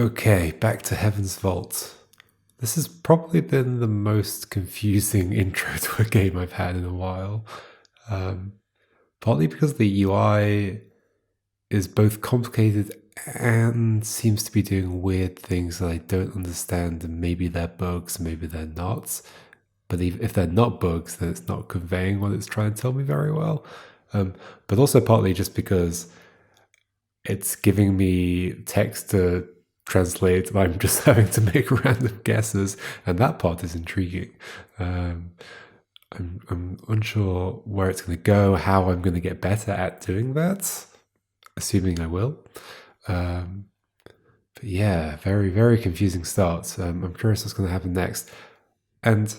Okay, back to Heaven's Vault. This has probably been the most confusing intro to a game I've had in a while. Partly because the UI is both complicated and seems to be doing weird things that I don't understand, and maybe they're bugs, maybe they're not. But if they're not bugs, then it's not conveying what it's trying to tell me very well. But also partly just because it's giving me text to translate, and I'm just having to make random guesses, and that part is intriguing. I'm unsure where it's going to go, how I'm going to get better at doing that, assuming I will. But yeah, very, very confusing start. I'm curious what's going to happen next. And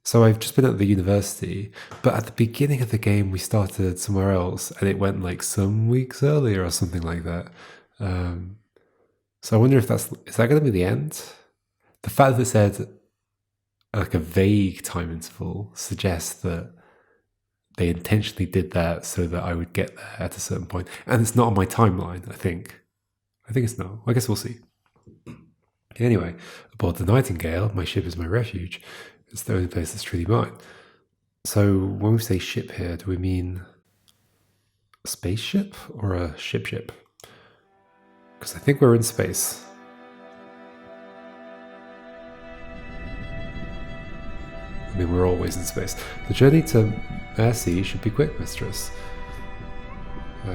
so I've just been at the university, but at the beginning of the game, we started somewhere else, and it went like some weeks earlier or something like that. So I wonder if is that going to be the end? The fact that it said like a vague time interval suggests that they intentionally did that so that I would get there at a certain point. And it's not on my timeline, I think. I think it's not. I guess we'll see. Anyway, aboard the Nightingale, my ship is my refuge. It's the only place that's truly mine. So when we say ship here, do we mean a spaceship or a ship? Because I think we're in space. I mean, we're always in space. The journey to Mercy should be quick, mistress. You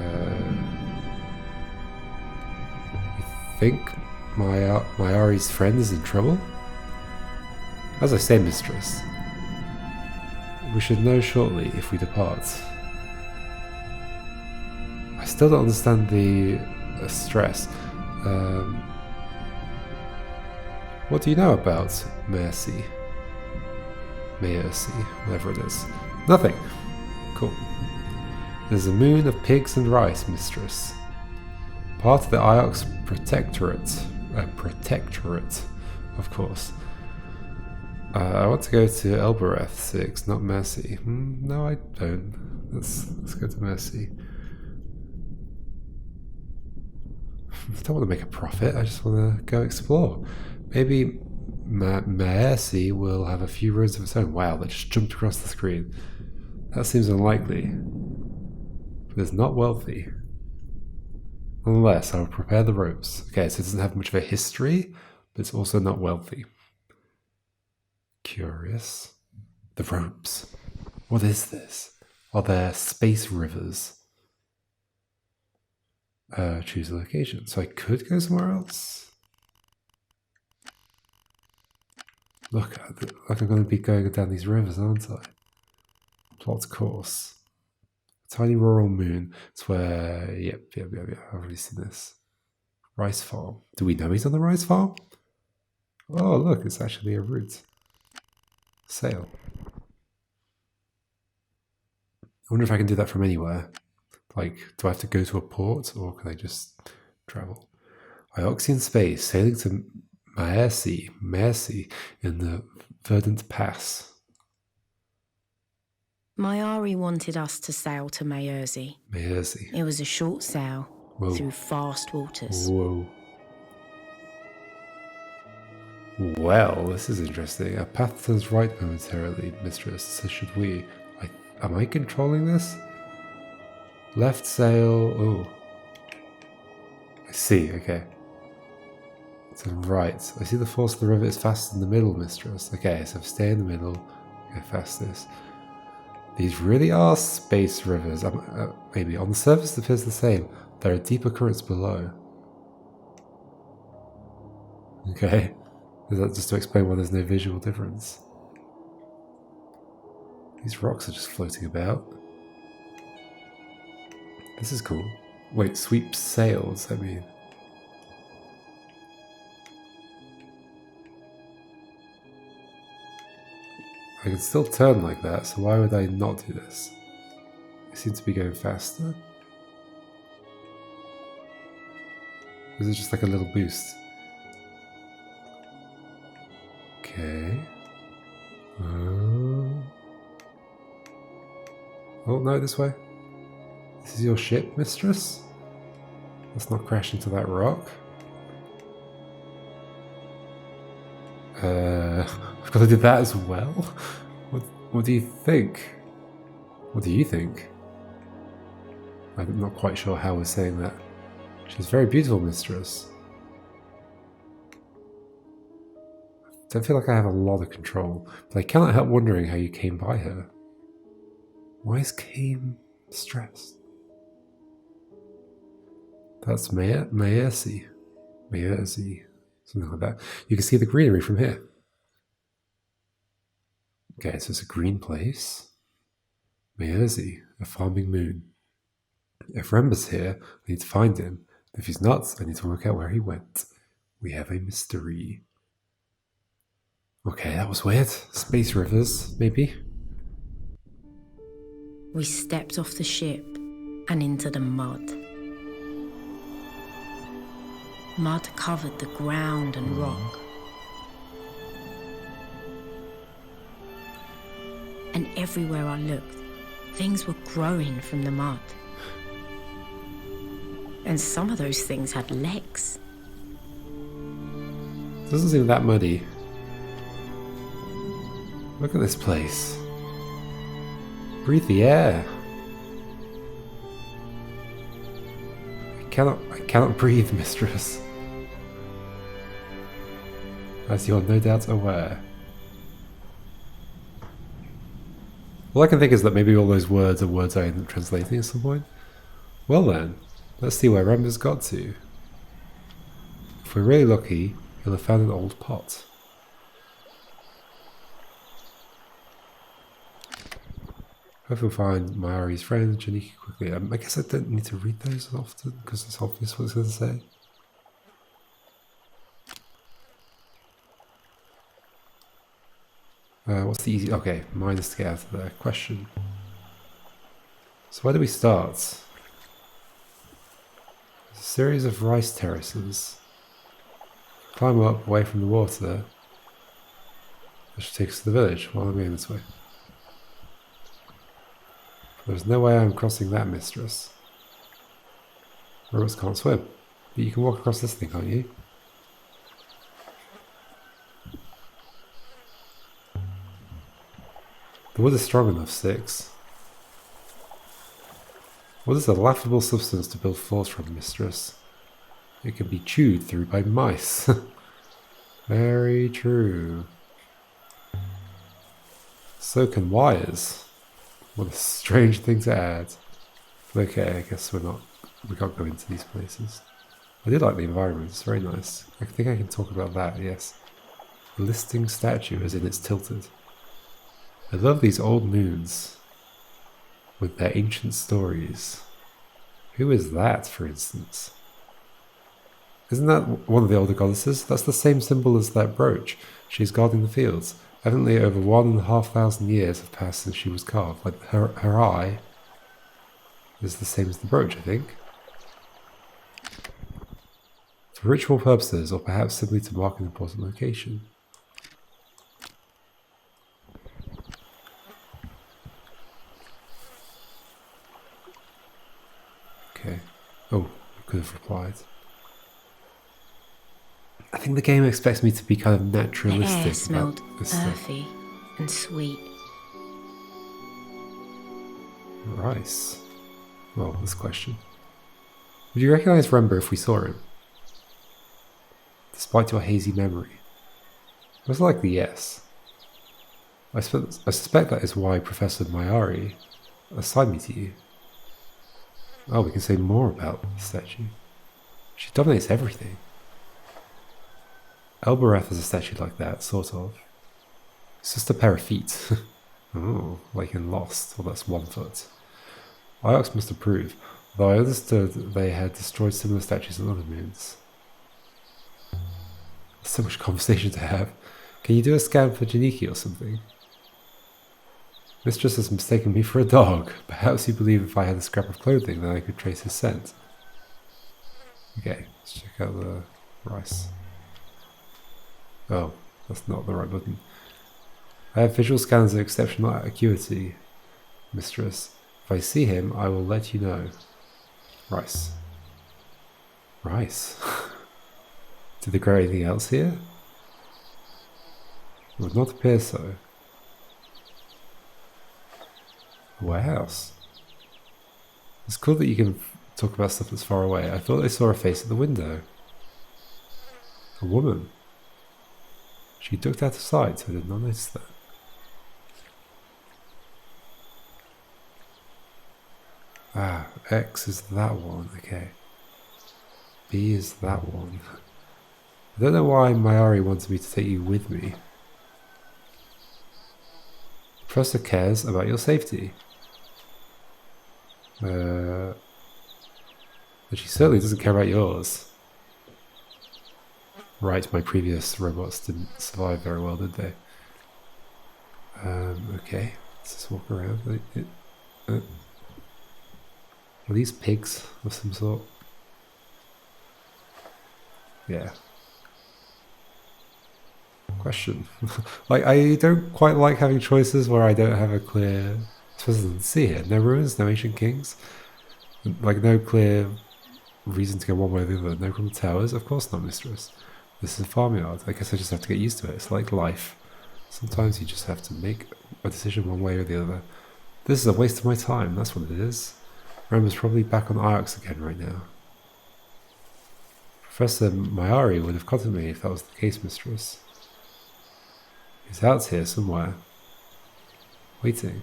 think my Ari's friend is in trouble? As I say, mistress, we should know shortly if we depart. I still don't understand the stress. What do you know about Mercy? Mercy, whatever it is. Nothing. Cool. There's a moon of pigs and rice, mistress. Part of the Iox protectorate. Protectorate, of course. I want to go to Elbereth 6, not Mercy. No, I don't. Let's go to Mercy. I don't want to make a profit, I just want to go explore. Maybe Mercy will have a few roads of its own. Wow, that just jumped across the screen. That seems unlikely. But it's not wealthy. Nonetheless, I will prepare the ropes. Okay, so it doesn't have much of a history, but it's also not wealthy. Curious. The ropes. What is this? Are there space rivers? Choose a location. So I could go somewhere else? Look, like I'm going to be going down these rivers, aren't I? Plot course. A tiny rural moon. It's where... Yep. I've already seen this. Rice farm. Do we know he's on the rice farm? Oh, look, it's actually a route. Sail. I wonder if I can do that from anywhere. Like, do I have to go to a port, or can I just travel? Ioxian space, sailing to Mercy in the Verdant Pass. My Ari wanted us to sail to Mercy. It was a short sail through fast waters. Whoa. Well, this is interesting. Our path turns right momentarily, mistress. So should we? Am I controlling this? Left sail. Oh. I see, okay. Turn right. I see the force of the river is fast in the middle, mistress. Okay, so stay in the middle. Okay, fastest. These really are space rivers. Maybe. On the surface it appears the same. There are deeper currents below. Okay. Is that just to explain why there's no visual difference? These rocks are just floating about. This is cool. Wait, sweep sails, I mean. I can still turn like that, so why would I not do this? I seem to be going faster. Or is it just like a little boost? Okay. Oh, no, this way. This is your ship, mistress? Let's not crash into that rock. I've got to do that as well? What do you think? What do you think? I'm not quite sure how we're saying that. She's very beautiful, mistress. I don't feel like I have a lot of control, but I cannot help wondering how you came by her. Why is Kame stressed? That's Maersi, something like that. You can see the greenery from here. Okay, so it's a green place. Maersi, a farming moon. If Rember's here, I need to find him. If he's not, I need to work out where he went. We have a mystery. Okay, that was weird. Space rivers, maybe? We stepped off the ship and into the mud. Mud covered the ground and rock. And everywhere I looked, things were growing from the mud. And some of those things had legs. Doesn't seem that muddy. Look at this place. Breathe the air. I cannot breathe, mistress. As you are no doubt aware. All I can think is that maybe all those words are words I ended up translating at some point. Well then, let's see where Rember's got to. If we're really lucky, he'll have found an old pot. Hope we'll find Mayari's friend, Janiki, quickly. I guess I don't need to read those often, because it's obvious what it's going to say. What's the easy... Okay, mine is to get out of there. Question. So where do we start? There's a series of rice terraces. Climb up away from the water. That should take us to the village. Well, I'm going this way. There's no way I'm crossing that, mistress. Robots can't swim. But you can walk across this thing, can't you? The wood is strong enough, 6. What is a laughable substance to build floors from, mistress? It can be chewed through by mice. Very true. So can wires. What a strange thing to add. Okay, I guess we can't go into these places. I do like the environment, it's very nice. I think I can talk about that, yes. A listing statue as in it's tilted. I love these old moons with their ancient stories. Who is that, for instance? Isn't that one of the older goddesses? That's the same symbol as that brooch. She's guarding the fields. Evidently over 1,500 years have passed since she was carved. Like her eye is the same as the brooch, I think. For ritual purposes, or perhaps simply to mark an important location. Okay. Oh, I could have replied. I think the game expects me to be kind of naturalistic. The air smelled earthy and sweet. Rice. Well, this question. Would you recognize Rember if we saw him? Despite your hazy memory. Most likely yes. I suspect that is why Professor Mayari assigned me to you. Oh, we can say more about the statue. She dominates everything. Elbereth has a statue like that, sort of. It's just a pair of feet. Oh, like in Lost. Well, that's 1 foot. Iox must approve, though I understood that they had destroyed similar statues on other moons. There's so much conversation to have. Can you do a scan for Janiki or something? Mistress has mistaken me for a dog. Perhaps you believe if I had a scrap of clothing then I could trace his scent. Okay, let's check out the rice. Oh, that's not the right button. I have visual scans of exceptional acuity, mistress. If I see him, I will let you know. Rice. Rice? Did they grow anything else here? It would not appear so. A warehouse. It's cool that you can talk about stuff that's far away. I thought I saw a face at the window. A woman. She ducked out of sight, so I did not notice that. Ah, X is that one, okay. B is that one. I don't know why Mayari wanted me to take you with me. The professor cares about your safety. But she certainly doesn't care about yours. Right, my previous robots didn't survive very well, did they? Okay, let's just walk around. Are these pigs of some sort? Yeah. Question. Like, I don't quite like having choices where I don't have a clear... I suppose I didn't see it. No ruins, no ancient kings. Like, no clear reason to go one way or the other. No criminal towers? Of course not, mistress. This is a farmyard. I guess I just have to get used to it. It's like life. Sometimes you just have to make a decision one way or the other. This is a waste of my time. That's what it is. Rome is probably back on Iox again right now. Professor Mayari would have contacted me if that was the case, mistress. He's out here somewhere. Waiting.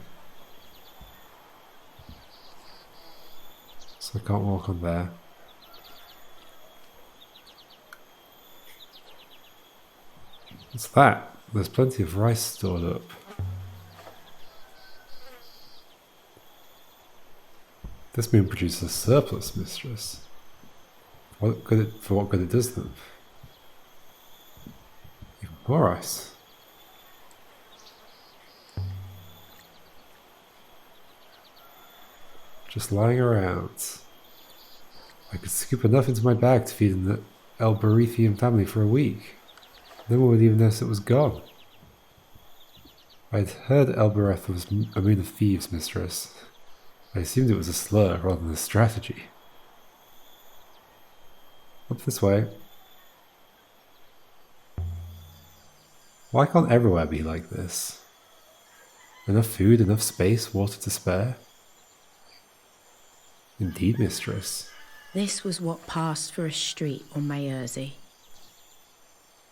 So I can't walk on there. What's that? There's plenty of rice stored up. This moon produces a surplus, mistress. For what good it does them. Even more rice. Just lying around. I could scoop enough into my bag to feed the Elbarithian family for a week. No one would even notice it was gone. I'd heard Elbereth was a moon of thieves, mistress. I assumed it was a slur rather than a strategy. Up this way. Why can't everywhere be like this? Enough food, enough space, water to spare? Indeed, mistress. This was what passed for a street on Mayurzi.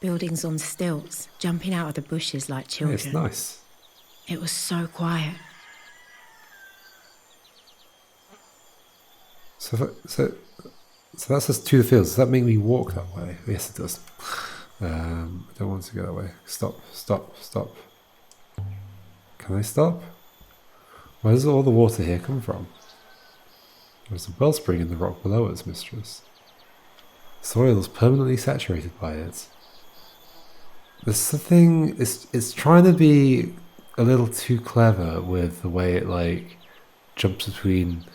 Buildings on stilts, jumping out of the bushes like children. Yeah, it's nice. It was so quiet. So that's just to the fields. Does that make me walk that way? Yes, it does. I don't want to go that way. Stop. Can I stop? Where does all the water here come from? There's a wellspring in the rock below us, mistress. The soil is permanently saturated by it. This thing it's trying to be a little too clever with the way it like jumps between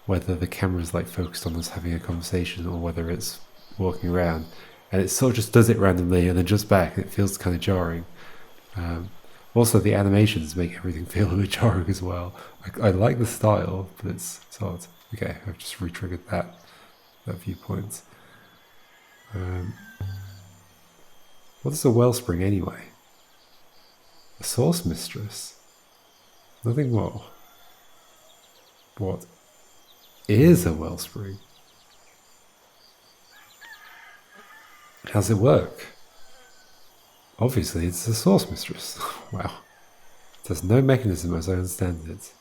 whether the camera's like focused on us having a conversation or whether it's walking around, and it sort of just does it randomly and then jumps back, and it feels kind of jarring. Also, the animations make everything feel a bit jarring as well. I like the style, but it's odd. Okay, I've just re-triggered that viewpoint. What is a wellspring anyway? A source, mistress? Nothing more. What is a wellspring? How does it work? Obviously, it's a source, mistress. Wow. There's no mechanism as I understand it.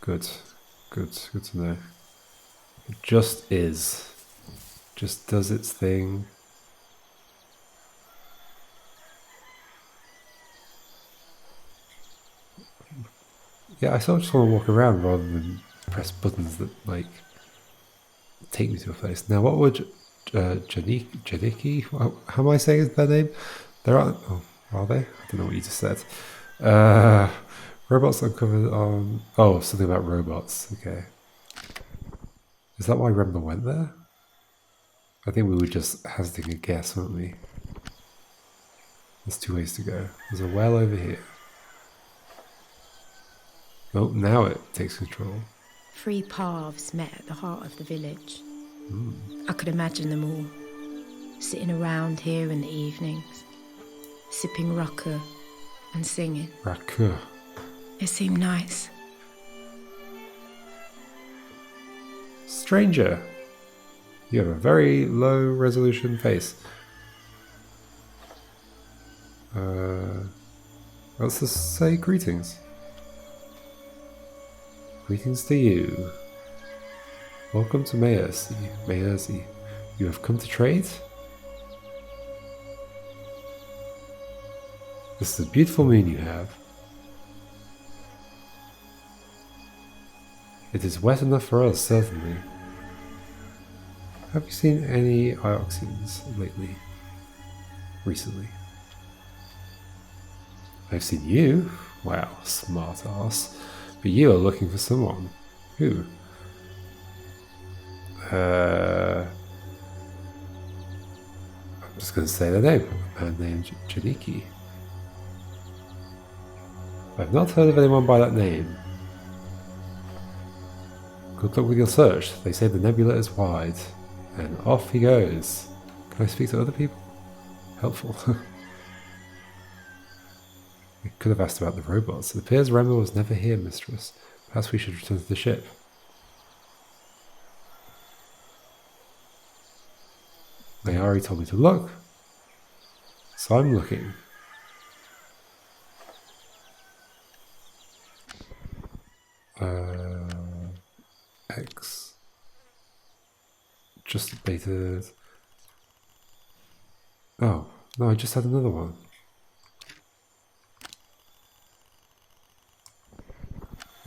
Good to know. It just is. Just does its thing. Yeah, I sort of just want to walk around rather than press buttons that like take me to a place. Now, what would Janiki? How am I saying their name? There are. Oh, are they? I don't know what you just said. Robots uncovered on. Oh, something about robots. Okay. Is that why Remba went there? I think we were just hazarding a guess, weren't we? There's two ways to go. There's a well over here. Oh, now it takes control. 3 paths met at the heart of the village. I could imagine them all, sitting around here in the evenings, sipping raku and singing. Raku. It seemed nice. Stranger, you have a very low resolution face. Let's just say greetings. Greetings to you. Welcome to Mayersi. You have come to trade? This is a beautiful moon you have. It is wet enough for us, certainly. Have you seen any Ioxians lately? Recently? I've seen you? Wow, smart ass. But you are looking for someone. Who? I'm just going to say the name. A man named Janiki. I've not heard of anyone by that name. Good luck with your search. They say the nebula is wide. And off he goes. Can I speak to other people? Helpful. We could have asked about the robots. It appears Rema was never here, mistress. Perhaps we should return to the ship. Mayari told me to look. So I'm looking. X. Just updated. Oh, no, I just had another one.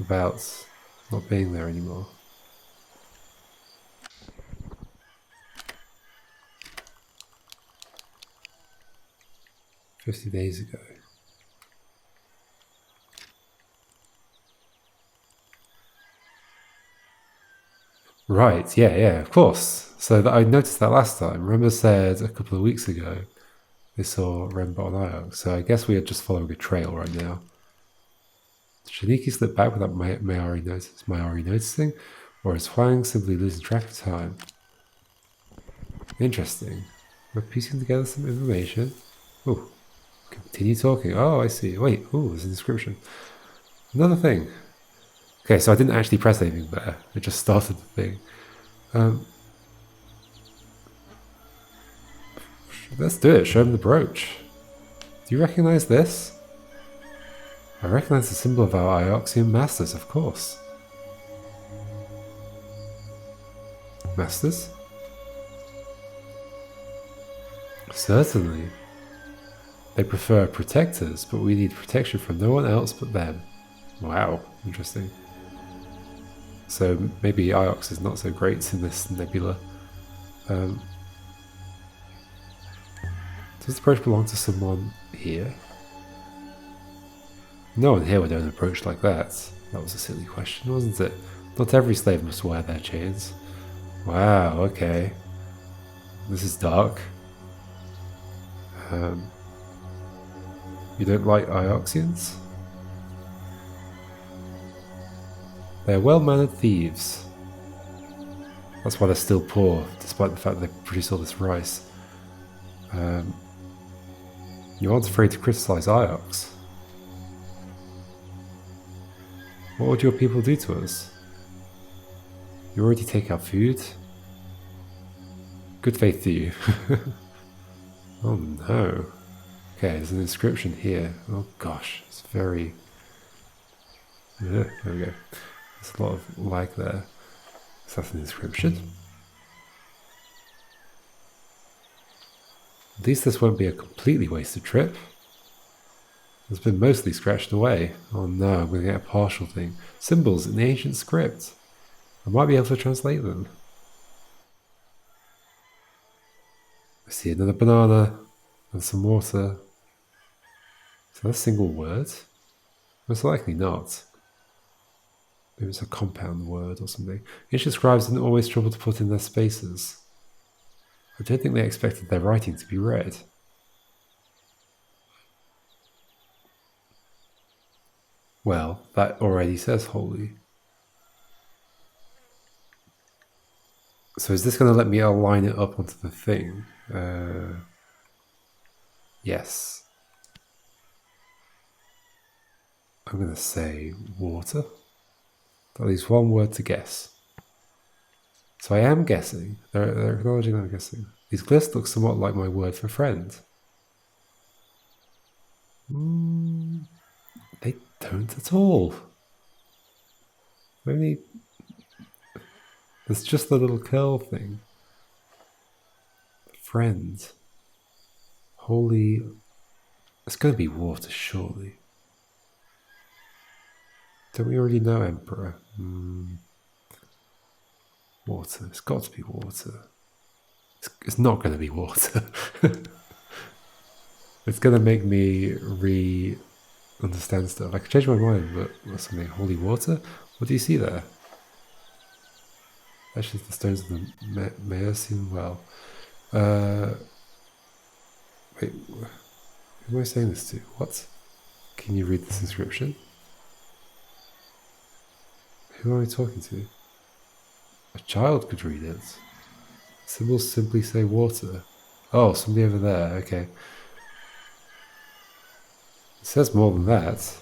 About not being there anymore. "50 days ago. Right, yeah, of course. So I noticed that last time. Remember said a couple of weeks ago they saw Rembot on Iox, so I guess we are just following a trail right now. Shiniki slipped back without Mayari noticing, or is Huang simply losing track of time? Interesting. We're piecing together some information. Oh, continue talking. Oh, I see. Wait, oh, there's an inscription. Another thing. Okay, so I didn't actually press anything there. It just started the thing. Let's do it. Show him the brooch. Do you recognize this? I recognize the symbol of our Ioxian masters, of course. Masters? Certainly. They prefer protectors, but we need protection from no one else but them. Wow, interesting. So maybe Iox is not so great in this nebula. Does the brooch belong to someone here? No one here would own a brooch like that. That was a silly question, wasn't it? Not every slave must wear their chains. Wow, okay. This is dark. You don't like Ioxians? They're well-mannered thieves. That's why they're still poor, despite the fact that they produce all this rice. You aren't afraid to criticize Iox. What would your people do to us? You already take our food? Good faith to you. Oh no. Okay, there's an inscription here. Oh gosh, it's very... there we go. There's a lot of lag there. So that's an inscription. At least this won't be a completely wasted trip. It's been mostly scratched away. Oh no, I'm going to get a partial thing. Symbols in the ancient script. I might be able to translate them. I see another banana and some water. Is that a single word? Most likely not. Maybe it's a compound word or something. Ancient scribes didn't always trouble to put in their spaces. I don't think they expected their writing to be read. Well, that already says holy. So is this going to let me align it up onto the thing? Yes. I'm going to say water. At least one word to guess. So I am guessing. They're acknowledging I'm guessing. These glyphs look somewhat like my word for friend. They don't at all. Only there's just the little curl thing. Friend. Holy. It's going to be water, surely. Don't we already know Emperor? Water. It's got to be water. It's not going to be water. It's going to make me understand stuff. I could change my mind, but what's something? Holy water? What do you see there? Actually, the stones of the Maeosian well. Wait, who am I saying this to? What? Can you read this inscription? Who am I talking to? A child could read it. Symbols simply say water. Oh, somebody over there, okay. It says more than that.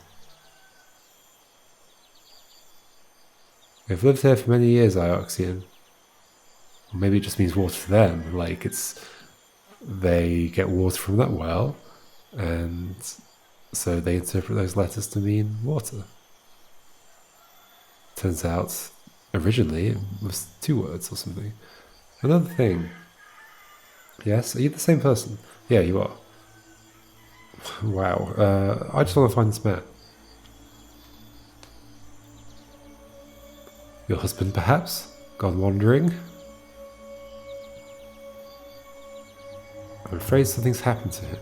They've lived here for many years, Ioxian. Or maybe it just means water to them. Like, they get water from that well, and so they interpret those letters to mean water. Turns out, originally, it was 2 words or something. Another thing. Yes, are you the same person? Yeah, you are. Wow. I just want to find this man. Your husband, perhaps? Gone wandering? I'm afraid something's happened to him.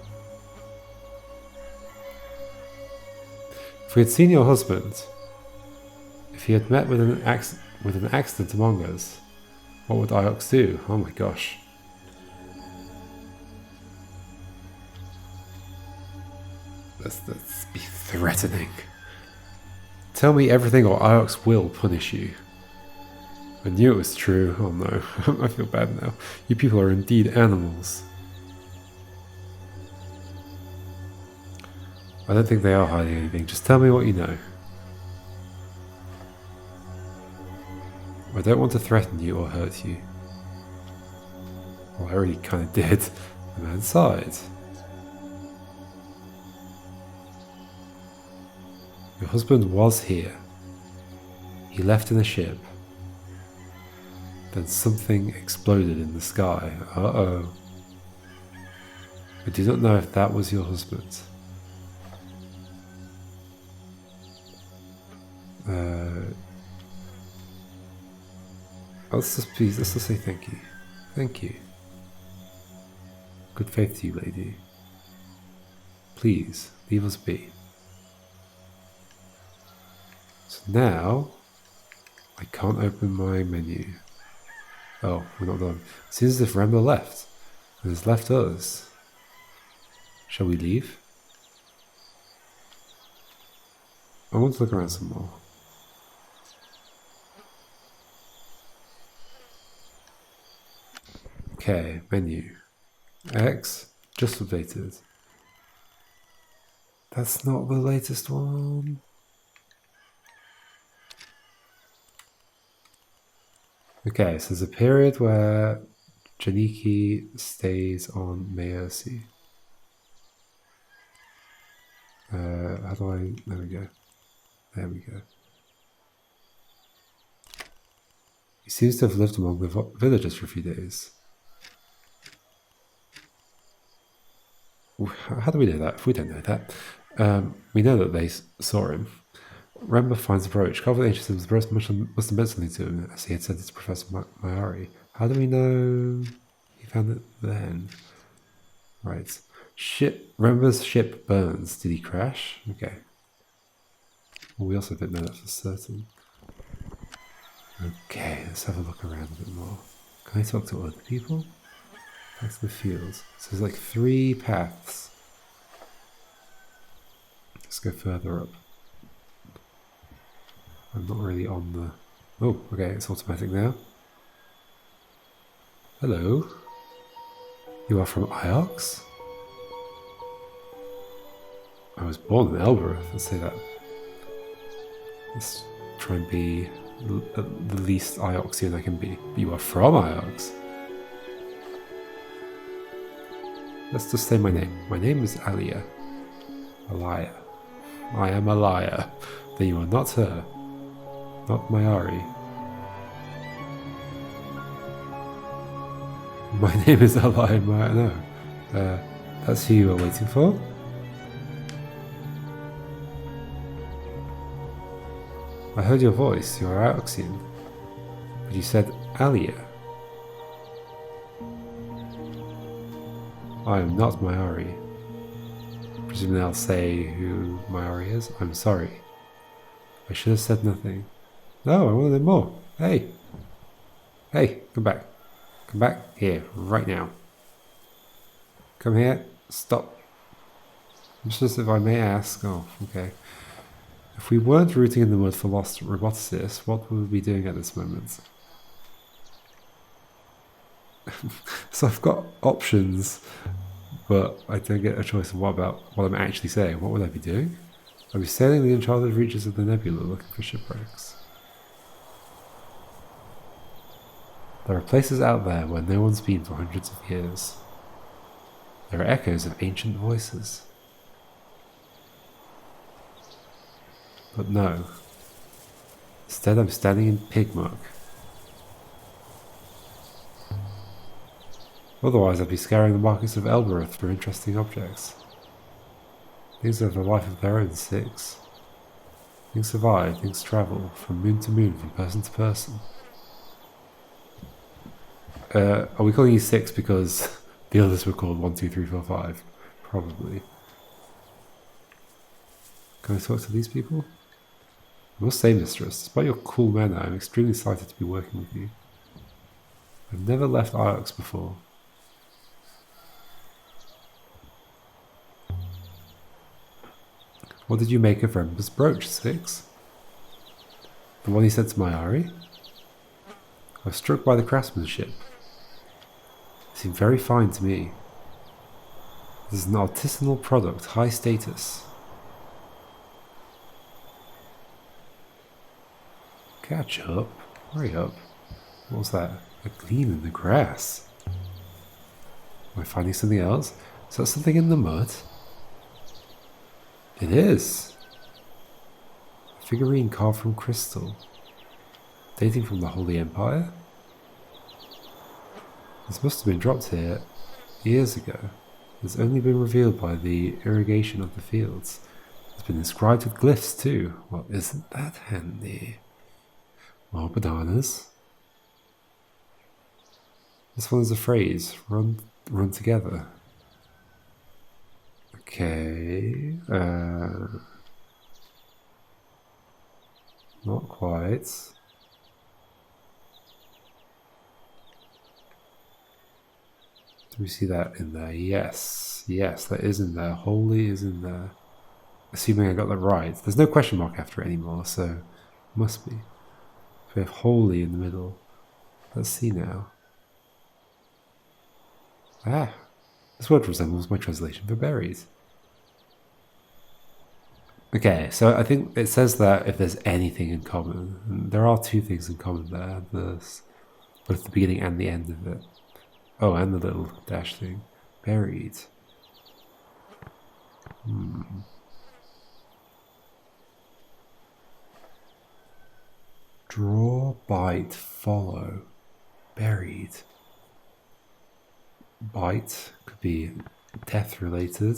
If we had seen your husband, if he had met with an accident among us, what would Iox do? Oh my gosh. Let's be threatening. Tell me everything or Iox will punish you. I knew it was true. Oh no, I feel bad now. You people are indeed animals. I don't think they are hiding anything. Just tell me what you know. I don't want to threaten you or hurt you. Well, I already kind of did. The man sighed. Your husband was here. He left in a ship. Then something exploded in the sky. Uh-oh. I do not know if that was your husband. Let's just say thank you. Thank you. Good faith to you, lady. Please, leave us be. So now, I can't open my menu. Oh, we're not done. It seems as if Rembler left, and has left us. Shall we leave? I want to look around some more. Okay, menu. X, just updated. That's not the latest one. Okay, so there's a period where Janiki stays on Maeosi. How do I... There we go. There we go. He seems to have lived among the villagers for a few days. How do we know that? If we don't know that. We know that they saw him. Rembler finds the brooch. Carved with ancient symbols, the brooch must have meant something to him, as he had said to Professor Mayari. How do we know he found it then? Right. Rembler's ship burns. Did he crash? Okay. Well, we also don't know that for certain. Okay, let's have a look around a bit more. Can I talk to other people? Back to the fields. So there's like 3 paths. Let's go further up. I'm not really on the... Oh, okay, it's automatic now. Hello. You are from Iox? I was born in Elbereth, let's say that. Let's try and be the least Ioxian I can be. But you are from Iox. Let's just say my name. My name is Aliya. Aliya. I am a liar. Then you are not her. Not Mayari. My name is Aliya Mayari. No. That's who you were waiting for? I heard your voice. You're Ioxian. But you said Aliya. I am not Mayari. Presumably I'll say who Mayari is. I'm sorry. I should have said nothing. No, I wanted more. Hey. Hey, come back. Come back here, right now. Come here. Stop. Just if I may ask. Oh, okay. If we weren't rooting in the mud for lost roboticists, what would we be doing at this moment? So I've got options, but I don't get a choice of what I'm actually saying. What would I be doing? I'd be sailing the uncharted reaches of the Nebula looking for shipwrecks. There are places out there where no one's been for hundreds of years. There are echoes of ancient voices. But no. Instead I'm standing in pig muck. Otherwise I'd be scouring the markets of Elbereth for interesting objects. Things have a life of their own, Six. Things survive, things travel, from moon to moon, from person to person. Are we calling you Six because the others were called 1, 2, 3, 4, 5? Probably. Can I talk to these people? I must say, mistress, despite your cool manner, I'm extremely excited to be working with you. I've never left Iox before. What did you make of Rember's brooch, Six? The one he sent to Mayari? I was struck by the craftsmanship. It seemed very fine to me. This is an artisanal product, high status. Catch up. Hurry up. What was that? A gleam in the grass. Am I finding something else? Is that something in the mud? It is. A figurine carved from crystal. Dating from the Holy Empire? This must have been dropped here years ago. It's only been revealed by the irrigation of the fields. It's been inscribed with glyphs too. Well, isn't that handy? More bananas. This one is a phrase. Run together. Okay. Not quite. Do we see that in there? Yes. Yes, that is in there. Holy is in there. Assuming I got that right. There's no question mark after it anymore, so must be. We have holy in the middle. Let's see now. Ah, this word resembles my translation for buried. Okay, so I think it says that if there's anything in common, and there are two things in common there. There's both the beginning and the end of it. Oh, and the little dash thing. Buried. Draw, bite, follow. Buried. Bite could be death related.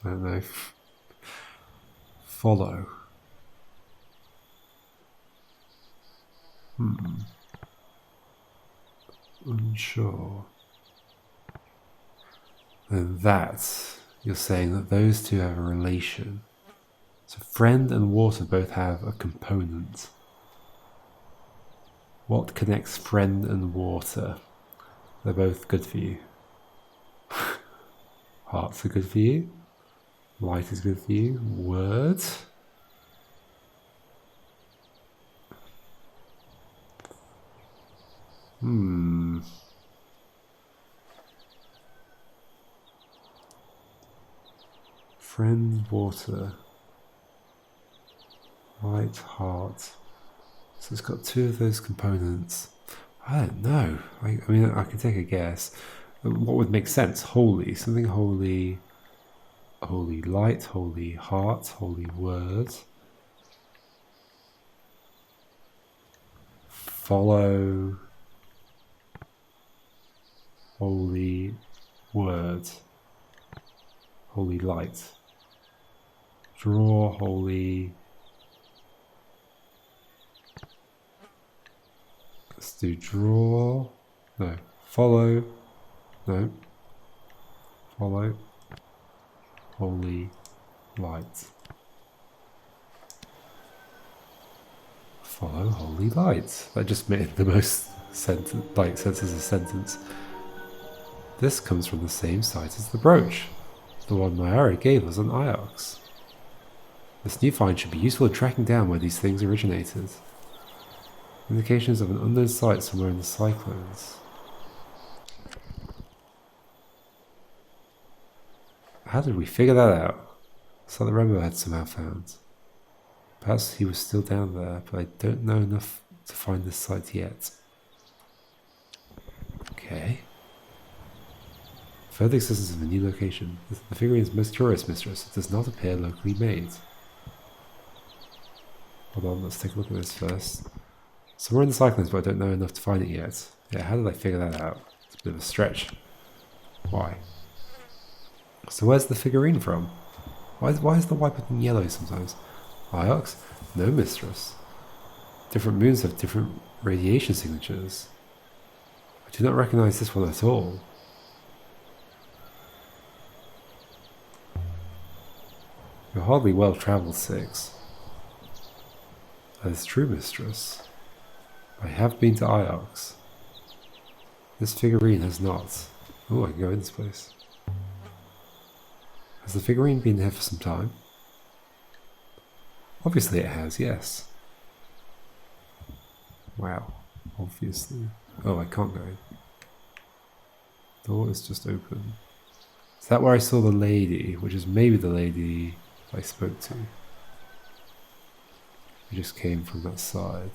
I don't know. Follow. Unsure. And that, you're saying that those two have a relation. So friend and water both have a component. What connects friend and water? They're both good for you. Hearts are good for you. Light is good for you. Word. Friend, water. light, heart. So it's got 2 of those components. I don't know. I mean, I can take a guess. What would make sense? Holy. Something holy. Holy light, holy heart, holy word. Follow. Holy word. Holy light. Draw, holy. Let's do draw. No. Follow. No. Follow. Holy light. Follow holy light. That just made the most sense as a sentence. This comes from the same site as the brooch, the one Mayari gave us on Iox. This new find should be useful in tracking down where these things originated. Indications of an unknown site somewhere in the cyclones. How did we figure that out? It's like the Rembo had somehow found. Perhaps he was still down there, but I don't know enough to find this site yet. Okay. Further existence of a new location. The figurine is most curious, mistress. It does not appear locally made. Hold on, let's take a look at this first. Somewhere in the cyclones, but I don't know enough to find it yet. Yeah, how did I figure that out? It's a bit of a stretch. Why? So where's the figurine from? Why is the white button yellow sometimes? Iox? No, mistress. Different moons have different radiation signatures. I do not recognize this one at all. You're hardly well travelled, 6. That is true, mistress. I have been to Iox. This figurine has not. Oh, I can go in this place. Has the figurine been here for some time? Obviously it has, yes. Wow, obviously. Oh, I can't go in. Door is just open. Is that where I saw the lady, which is maybe the lady I spoke to? We just came from that side.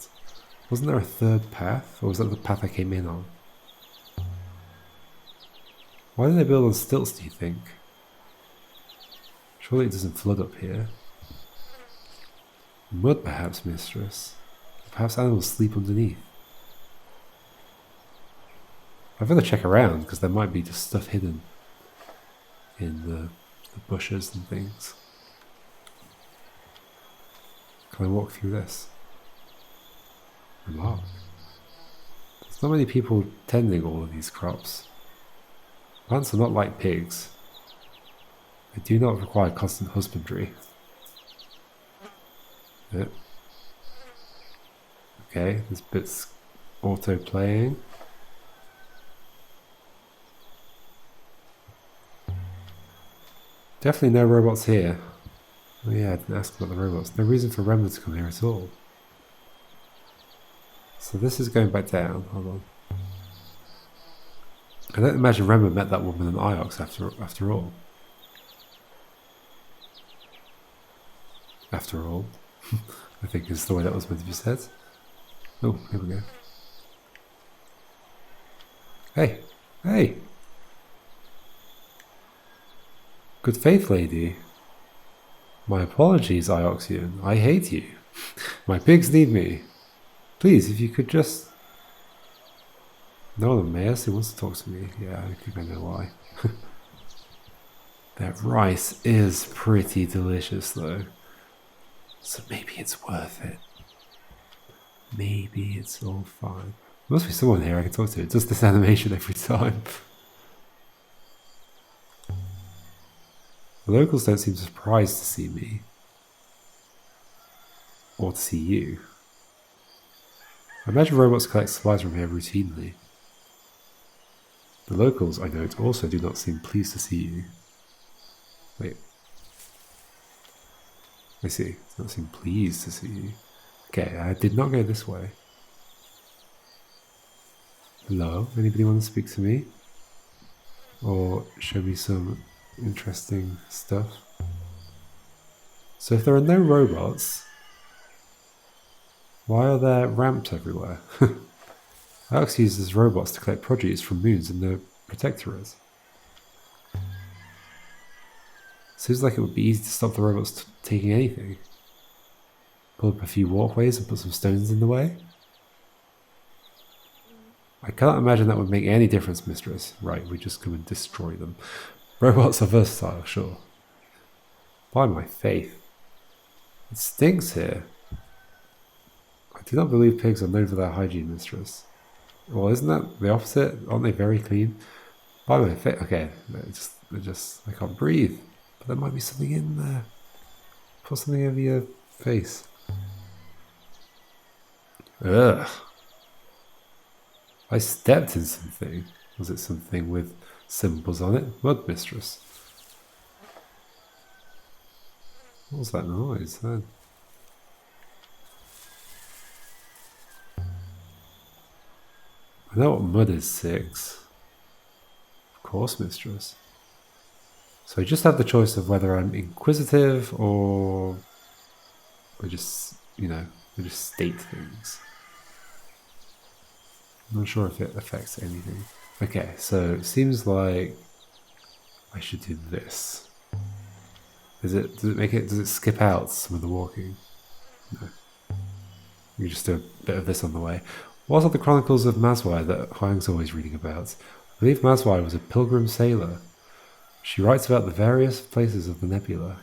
Wasn't there a third path, or was that the path I came in on? Why did they build on stilts, do you think? Surely it doesn't flood up here. Mud, perhaps, mistress. Perhaps animals sleep underneath. I'd rather check around, because there might be just stuff hidden in the bushes and things. Can I walk through this? Remark. There's not many people tending all of these crops. Plants are not like pigs. They do not require constant husbandry. Yep. Okay, this bit's auto-playing. Definitely no robots here. Oh yeah, I didn't ask about the robots. No reason for Remnant to come here at all. So this is going back down. Hold on. I don't imagine Remnant met that woman in Iox after all. After all. I think is the way that was meant to be said. Oh, here we go. Hey! Hey! Good faith, lady. My apologies, Ioxian. I hate you. My pigs need me. Please, if you could just... No, the mayor still wants to talk to me. Yeah, I think I know why. That rice is pretty delicious, though. So maybe it's worth it. Maybe it's all fine. There must be someone here I can talk to. It does this animation every time. The locals don't seem surprised to see me. Or to see you. I imagine robots collect supplies from here routinely. The locals, I note, also do not seem pleased to see you. Wait. I see. Do not seem pleased to see you. Okay, I did not go this way. Hello? Anybody want to speak to me? Or show me some interesting stuff? So if there are no robots, Why are there ramps everywhere? Iox uses robots to collect produce from moons in the protectorate. Seems like it would be easy to stop the robots taking anything. Pull up a few walkways and put some stones in the way. I cannot imagine that would make any difference, mistress. Right, we just come and destroy them. Robots are versatile, sure. By my faith. It stinks here. I do not believe pigs are known for their hygiene, mistress. Well, isn't that the opposite? Aren't they very clean? By my faith. Okay, I can't breathe. But there might be something in there. Put something over your face. Ugh. I stepped in something. Was it something with symbols on it? Mud mistress. What was that noise then? I know what mud is, 6. Of course, mistress. So I just have the choice of whether I'm inquisitive or I just, I just state things. I'm not sure if it affects anything. Okay, so it seems like I should do this. Does it skip out some of the walking? No. You just do a bit of this on the way. What are the chronicles of Maswai that Huang's always reading about? I believe Maswai was a pilgrim sailor. She writes about the various places of the Nebula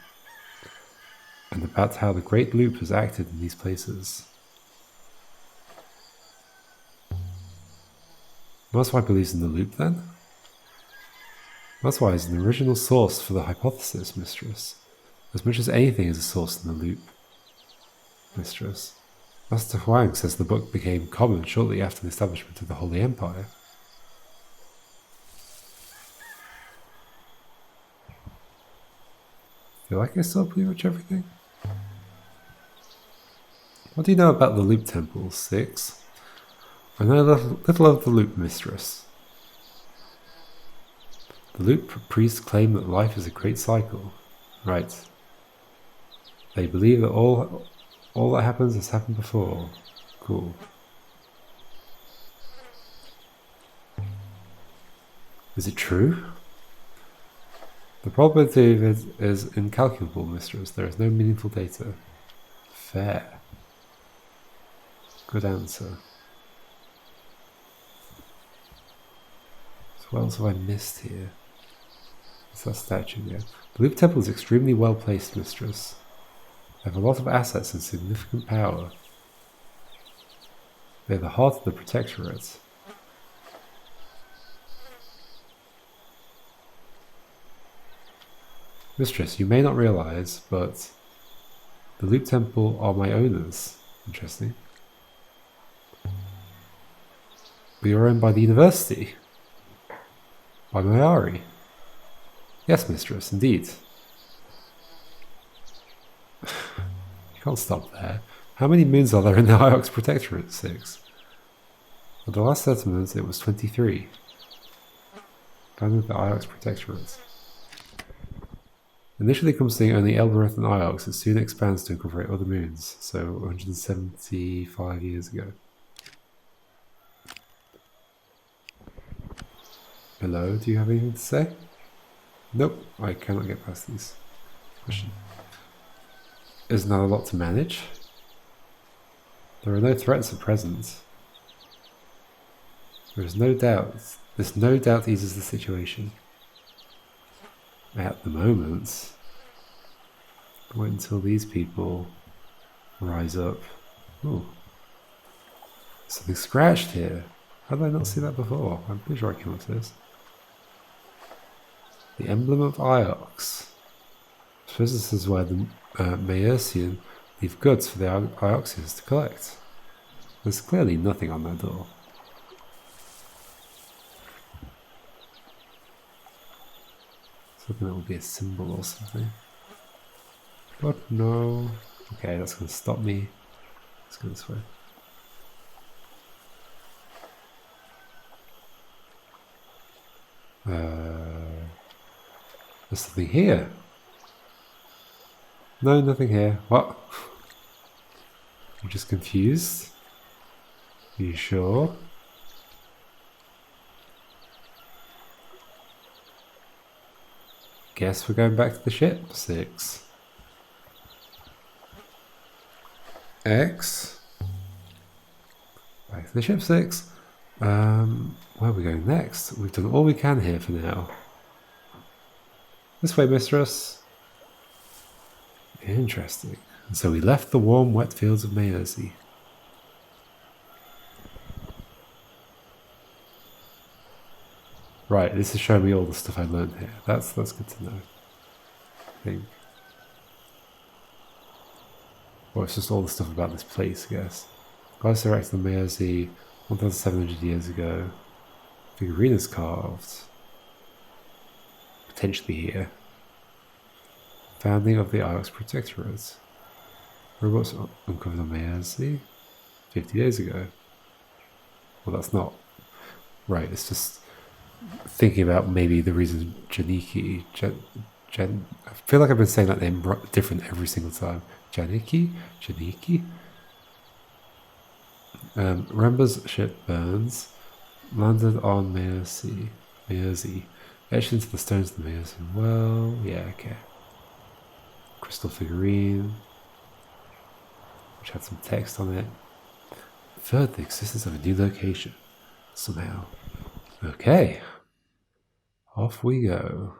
and about how the Great Loop has acted in these places. Maswai believes in the loop then? Maswai is an original source for the hypothesis, mistress. As much as anything is a source in the loop, mistress. Master Huang says the book became common shortly after the establishment of the Holy Empire. I feel like I saw pretty much everything. What do you know about the Loop Temple, 6? I know little of the Loop, mistress. The Loop priests claim that life is a great cycle. Right. They believe that all that happens has happened before. Cool. Is it true? The probability of it is incalculable, mistress. There is no meaningful data. Fair. Good answer. So what else have I missed here? It's that statue there. The Loop Temple is extremely well placed, mistress. They have a lot of assets and significant power. They are the heart of the protectorate. Mistress, you may not realize, but the Loop Temple are my owners. Interesting. We are owned by the university. By Mayari. Yes, mistress, indeed. You can't stop there. How many moons are there in the Iox Protectorate? 6. At the last settlement, it was 23. Founded the Iox Protectorate. Initially encompassing only Elbereth and Iox, it soon expands to incorporate other moons, so 175 years ago. Hello, do you have anything to say? Nope, I cannot get past these. Question. Isn't that a lot to manage? There are no threats at present. There is no doubt. This no doubt eases the situation. At the moment. Wait until these people rise up. Oh. Something scratched here. How did I not see that before? I'm pretty sure I came up to this. The emblem of Iox. I suppose this is where the Maersian leave goods for the Ioxians to collect. There's clearly nothing on that door. Something that would be a symbol or something. But no. Okay, that's going to stop me. Let's go this way. There's something here. No, nothing here. What? You're just confused? Are you sure? Guess we're going back to the ship. 6. X. Back to the ship. 6. Where are we going next? We've done all we can here for now. This way, mistress. Interesting. And so we left the warm, wet fields of Mayosi. Right, this is showing me all the stuff I learned here. That's good to know. I think. Or it's just all the stuff about this place, I guess. Goddess erected on Mayosi 1,700 years ago. Figurine is carved. Potentially here. Founding of the Iox Protectorate. Robots uncovered on Mayosi 50 days ago. Well, that's not right. It's just thinking about maybe the reason Janiki. I feel like I've been saying that name different every single time. Janiki? Remba's ship burns. Landed on Mayosi. Etched into the stones of the Mayosi. Well, yeah, okay. Crystal figurine, which had some text on it. Inferred the existence of a new location. Somehow. Okay. Off we go.